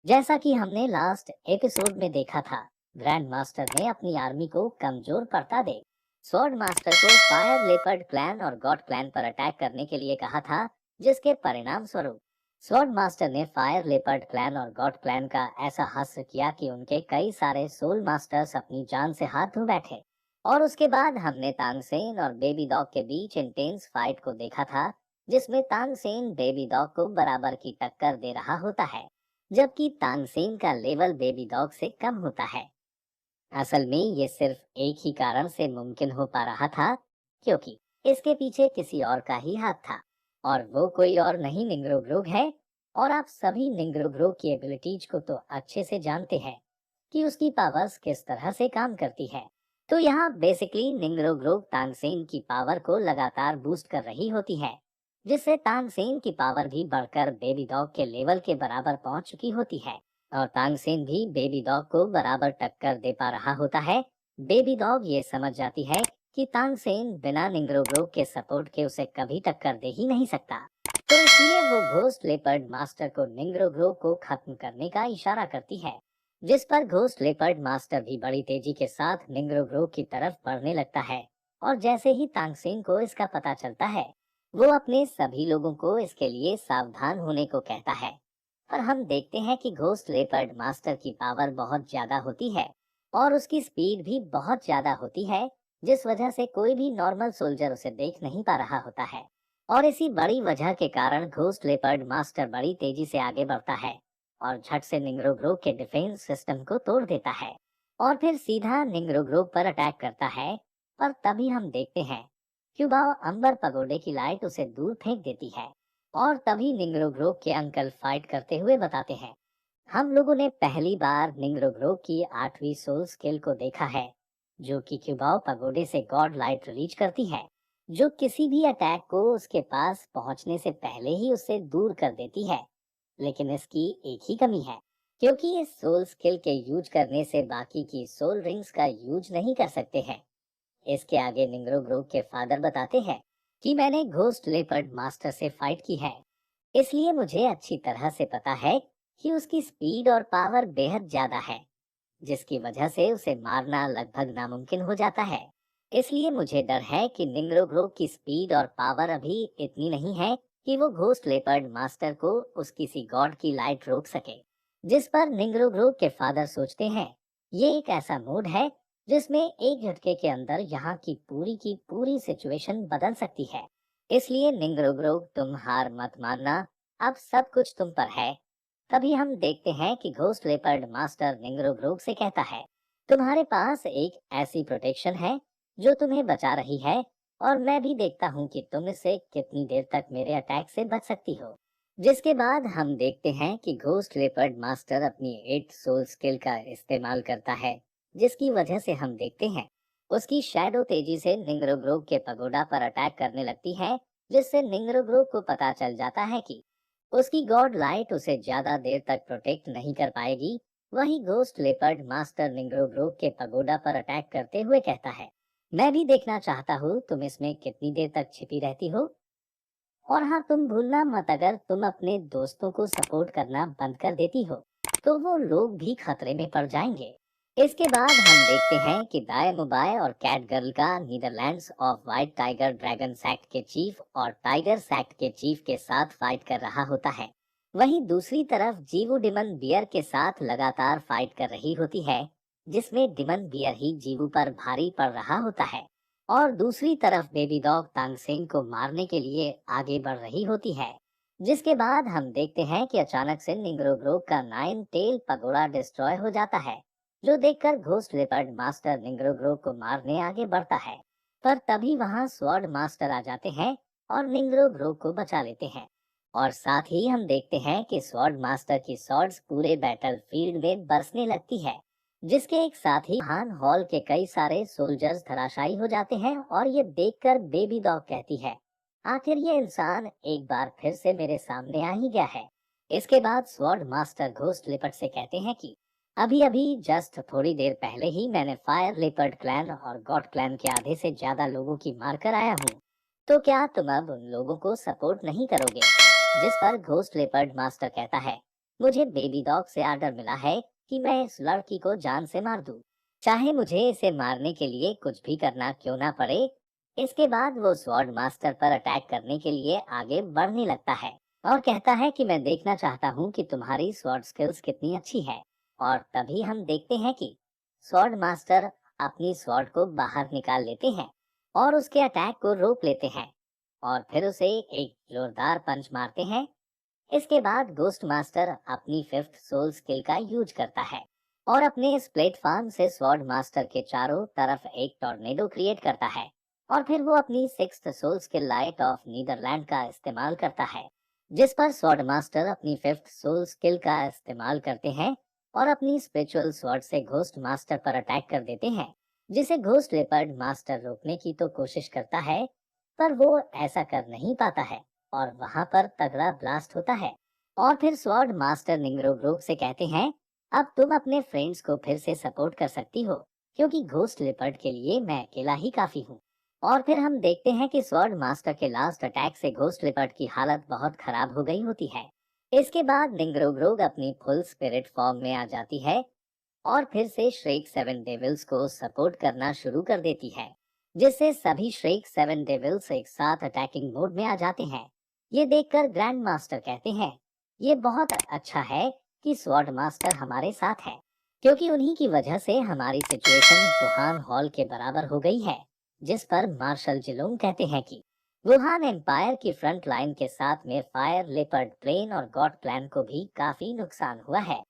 जैसा कि हमने लास्ट एपिसोड में देखा था, ग्रैंड मास्टर ने अपनी आर्मी को कमजोर पड़ता देख स्वॉर्ड मास्टर को फायर लेपर्ड क्लैन और गॉड क्लैन पर अटैक करने के लिए कहा था, जिसके परिणाम स्वरूप स्वॉर्ड मास्टर ने फायर लेपर्ड क्लैन और गॉड क्लैन का ऐसा हश्र किया कि उनके कई सारे सोल मास्टर्स अपनी जान से हाथ धो बैठे। और उसके बाद हमने तांगसेन और बेबी डॉग के बीच इंटेंस फाइट को देखा था, जिसमें तांगसेन बेबी डॉग को बराबर की टक्कर दे रहा होता है, जबकि तानसेन का लेवल बेबी डॉग से कम होता है। असल में ये सिर्फ एक ही कारण से मुमकिन हो पा रहा था, क्योंकि इसके पीछे किसी और का ही हाथ था, और वो कोई और नहीं निंग्रोग्रोग है। और आप सभी निंग्रोग्रोग की एबिलिटीज को तो अच्छे से जानते हैं कि उसकी पावर्स किस तरह से काम करती है। तो यहाँ बेसिकली निंग्रोग्रोग तानसेन की पावर को लगातार बूस्ट कर रही होती है, जिससे तानसेन की पावर भी बढ़कर बेबी डॉग के लेवल के बराबर पहुंच चुकी होती है। और तानसेन भी बेबी डॉग को बराबर टक्कर दे पा रहा होता है। बेबी डॉग ये समझ जाती है कि तानसेन बिना निंग्रोग्रोग के सपोर्ट के उसे कभी टक्कर दे ही नहीं सकता। तो इसलिए वो घोस्ट लेपर्ड मास्टर को निंग्रोग्रोग को खत्म करने का इशारा करती है, जिस पर घोस्ट लेपर्ड मास्टर भी बड़ी तेजी के साथ निंग्रोग्रोग की तरफ बढ़ने लगता है। और जैसे ही तानसेन को इसका पता चलता है, वो अपने सभी लोगों को इसके लिए सावधान होने को कहता है। पर हम देखते हैं कि घोस्ट लेपर्ड मास्टर की पावर बहुत ज्यादा होती है और उसकी स्पीड भी बहुत ज्यादा होती है, जिस वजह से कोई भी नॉर्मल सोल्जर उसे देख नहीं पा रहा होता है। और इसी बड़ी वजह के कारण घोस्ट लेपर्ड मास्टर बड़ी तेजी से आगे बढ़ता है और झट से निंग्रोग्रोग के डिफेंस सिस्टम को तोड़ देता है और फिर सीधा निंग्रोग्रोग पर अटैक करता है। पर तभी हम देखते हैं क्यूबाओ अंबर पगोडे की लाइट उसे दूर फेंक देती है। और तभी निंग्रोग्रोग के अंकल फाइट करते हुए बताते हैं, हम लोगों ने पहली बार निंग्रोग्रोग की 8वीं सोल स्किल को देखा है, जो कि क्यूबाओ पगोडे से गॉड लाइट रिलीज करती है, जो किसी भी अटैक को उसके पास पहुंचने से पहले ही उसे दूर कर देती है। लेकिन इसकी एक ही कमी है, क्योंकि इस सोल स्किल के यूज करने से बाकी की सोल रिंग्स का यूज नहीं कर सकते हैं। इसके आगे निंग्रोग्रोग के फादर बताते हैं कि मैंने घोस्ट लेपर्ड मास्टर से फाइट की है, इसलिए मुझे अच्छी तरह से पता है कि उसकी स्पीड और पावर बेहद ज्यादा है, जिसकी वजह से उसे मारना लगभग नामुमकिन हो जाता है। इसलिए मुझे डर है कि निंग्रोग्रोग की स्पीड और पावर अभी इतनी नहीं है कि वो घोस्ट लेपर्ड मास्टर को उस किसी गॉड की लाइट रोक सके। जिस पर निंग्रोग्रोग के फादर सोचते हैं, ये एक ऐसा मूड है जिसमें एक झटके के अंदर यहाँ की पूरी सिचुएशन बदल सकती है। इसलिए निंग्रोग्रोग, तुम हार मत मानना, अब सब कुछ तुम पर है। तभी हम देखते हैं कि घोस्ट लेपर्ड मास्टर निंग्रोग्रोग से कहता है, तुम्हारे पास एक ऐसी प्रोटेक्शन है जो तुम्हें बचा रही है, और मैं भी देखता हूँ कि तुम इससे कितनी देर तक मेरे अटैक से बच सकती हो। जिसके बाद हम देखते हैं कि घोस्ट लेपर्ड मास्टर अपनी 8 सोल स्किल का इस्तेमाल करता है, जिसकी वजह से हम देखते हैं उसकी शैडो तेजी से निंग्रोग्रोग के पगोडा पर अटैक करने लगती है, जिससे निंग्रोग्रोग को पता चल जाता है कि उसकी गॉड लाइट उसे ज्यादा देर तक प्रोटेक्ट नहीं कर पाएगी। वहीं घोस्ट लेपर्ड मास्टर निंग्रोग्रोग के पगोडा पर अटैक करते हुए कहता है, मैं भी देखना चाहता हूँ तुम इसमें कितनी देर तक छिपी रहती हो। और हाँ, तुम भूलना मत, अगर तुम अपने दोस्तों को सपोर्ट करना बंद कर देती हो तो वो लोग भी खतरे में पड़ जाएंगे। इसके बाद हम देखते हैं कि दाय मुबाय और कैट गर्ल का Netherlands of white tiger dragon सैक्ट के चीफ और टाइगर सैक्ट के चीफ के साथ फाइट कर रहा होता है। वहीं दूसरी तरफ जीवू डिमन बियर के साथ लगातार फाइट कर रही होती है, जिसमें डिमन बियर ही जीवू पर भारी पड़ रहा होता है। और दूसरी तरफ बेबी डॉग तांगसेन को मारने के लिए आगे बढ़ रही होती है। जिसके बाद हम देखते हैं कि अचानक से निंग्रोग्रोग का 9 टेल पगोड़ा डिस्ट्रॉय हो जाता है, जो देखकर घोस्ट लेपर्ड मास्टर निंग्रोग्रोग को मारने आगे बढ़ता है। पर तभी वहां स्वॉर्ड मास्टर आ जाते हैं और निंग्रोग्रोग को बचा लेते हैं। और साथ ही हम देखते हैं कि स्वॉर्ड मास्टर की स्वॉर्ड्स पूरे बैटल फील्ड में बरसने लगती है, जिसके एक साथ ही हान हॉल के कई सारे सोल्जर्स धराशायी हो जाते हैं। और ये देखकर बेबी डॉग कहती है, आखिर ये इंसान एक बार फिर से मेरे सामने आ ही गया है। इसके बाद स्वॉर्ड मास्टर घोस्ट लेपर्ड से कहते हैं कि अभी अभी जस्ट थोड़ी देर पहले ही मैंने फायर लेपर्ड क्लैन और गॉड क्लैन के आधे से ज्यादा लोगों की मार कर आया हूँ, तो क्या तुम अब उन लोगों को सपोर्ट नहीं करोगे। जिस पर घोस्ट लेपर्ड मास्टर कहता है, मुझे बेबी डॉग से आर्डर मिला है कि मैं इस लड़की को जान से मार दूं, चाहे मुझे इसे मारने के लिए कुछ भी करना क्यों ना पड़े। इसके बाद वो स्वॉर्ड मास्टर पर अटैक करने के लिए आगे बढ़ने लगता है और कहता है कि मैं देखना चाहता हूँ कि तुम्हारी स्वॉर्ड स्किल्स कितनी अच्छी है। और तभी हम देखते हैं कि स्वॉर्ड मास्टर अपनी स्वॉर्ड को बाहर निकाल लेते हैं और उसके अटैक को रोक लेते हैं और फिर उसे एक जोरदार पंच मारते हैं। इसके बाद घोस्ट मास्टर अपनी फिफ्थ सोल स्किल का यूज करता है और अपने इस प्लेटफॉर्म से स्वॉर्ड मास्टर के चारों तरफ एक टॉर्नेडो क्रिएट करता है और फिर वो अपनी sixth soul skill light of Netherland का इस्तेमाल करता है, जिस पर स्वॉर्ड मास्टर अपनी फिफ्थ सोल स्किल का इस्तेमाल करते हैं और अपनी स्पिरिचुअल स्वॉर्ड से घोस्ट मास्टर पर अटैक कर देते हैं, जिसे घोस्ट लेपर्ड मास्टर रोकने की तो कोशिश करता है पर वो ऐसा कर नहीं पाता है और वहां पर तगड़ा ब्लास्ट होता है। और फिर स्वॉर्ड मास्टर निंग्रोग्रोग से कहते हैं, अब तुम अपने फ्रेंड्स को फिर से सपोर्ट कर सकती हो क्योंकि घोस्ट लेपर्ड के लिए मैं अकेला ही काफी हूँ। और फिर हम देखते हैं कि स्वॉर्ड मास्टर के लास्ट अटैक से घोस्ट लेपर्ड की हालत बहुत खराब हो गई होती है। इसके बाद निंग्रोग्रोग अपनी फुल स्पिरिट फॉर्म में आ जाती है और फिर से श्रेक सेवन डेविल्स को सपोर्ट करना शुरू कर देती है, जिससे सभी श्रेक सेवन डेविल्स एक साथ अटैकिंग मोड में आ जाते हैं। ये देखकर ग्रैंड मास्टर कहते हैं, ये बहुत अच्छा है कि स्वॉर्ड मास्टर हमारे साथ है क्योंकि उन्हीं की वजह से हमारी सिचुएशन वुहान हॉल के बराबर हो गई है। जिस पर मार्शल जिलोंग कहते हैं कि वुहान एम्पायर की फ्रंट लाइन के साथ में फायर लेपर्ड प्लेन और गॉड प्लान को भी काफी नुकसान हुआ है।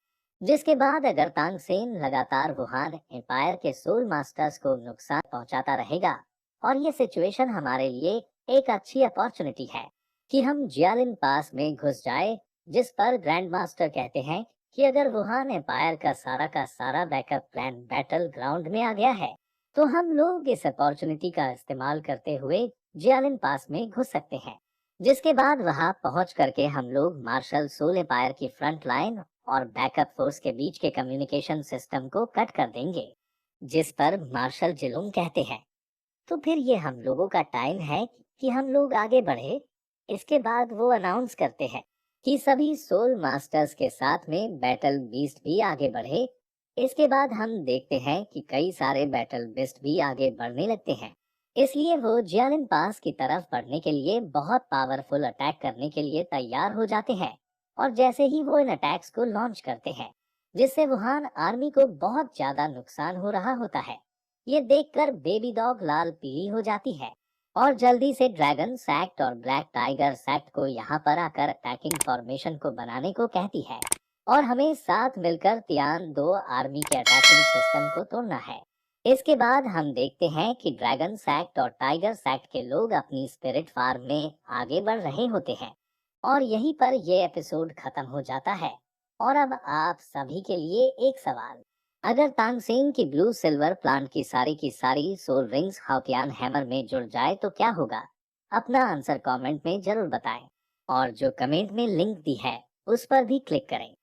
जिसके बाद अगर तांगसेन लगातार वुहान एम्पायर के सोल मास्टर्स को नुकसान पहुंचाता रहेगा और ये सिचुएशन हमारे लिए एक अच्छी अपॉर्चुनिटी है कि हम जियालिन पास में घुस जाए, जिस पर ग्रैंड मास्टर कहते हैं कि अगर वुहान एम्पायर का सारा बैकअप प्लान बैटल ग्राउंड में आ गया है तो हम लोग इस अपॉर्चुनिटी का इस्तेमाल करते हुए जियालिन पास में घुस सकते हैं, जिसके बाद वहां पहुंच करके हम लोग मार्शल सोल एम्पायर की फ्रंट लाइन और बैकअप फोर्स के बीच के कम्युनिकेशन सिस्टम को कट कर देंगे। जिस पर मार्शल जिलोंग कहते हैं, तो फिर ये हम लोगों का टाइम है कि हम लोग आगे बढ़े। इसके बाद वो अनाउंस करते हैं कि सभी सोल मास्टर्स के साथ में बैटल बीस्ट भी आगे बढ़े। इसके बाद हम देखते हैं कि कई सारे बैटल बीस्ट भी आगे बढ़ने लगते हैं, इसलिए वो जियालिन पास की तरफ बढ़ने के लिए बहुत पावरफुल अटैक करने के लिए तैयार हो जाते हैं। और जैसे ही वो इन अटैक्स को लॉन्च करते हैं, जिससे वुहान आर्मी को बहुत ज्यादा नुकसान हो रहा होता है, ये देखकर बेबी डॉग लाल पीली हो जाती है और जल्दी से ड्रैगन सैक्ट और ब्लैक टाइगर सैक्ट को यहाँ पर आकर अटैकिंग फॉर्मेशन को बनाने को कहती है और हमें साथ मिलकर तियान दो आर्मी के अटैकिंग सिस्टम को तोड़ना है। इसके बाद हम देखते हैं कि ड्रैगन सैक्ट और टाइगर सैक्ट के लोग अपनी स्पिरिट फार्म में आगे बढ़ रहे होते हैं और यहीं पर ये एपिसोड खत्म हो जाता है। और अब आप सभी के लिए एक सवाल, अगर तानसेन की ब्लू सिल्वर प्लांट की सारी सोल रिंग्स हाउतियान हैमर में जुड़ जाए तो क्या होगा? अपना आंसर कमेंट में जरूर बताएं और जो कमेंट में लिंक दी है उस पर भी क्लिक करें।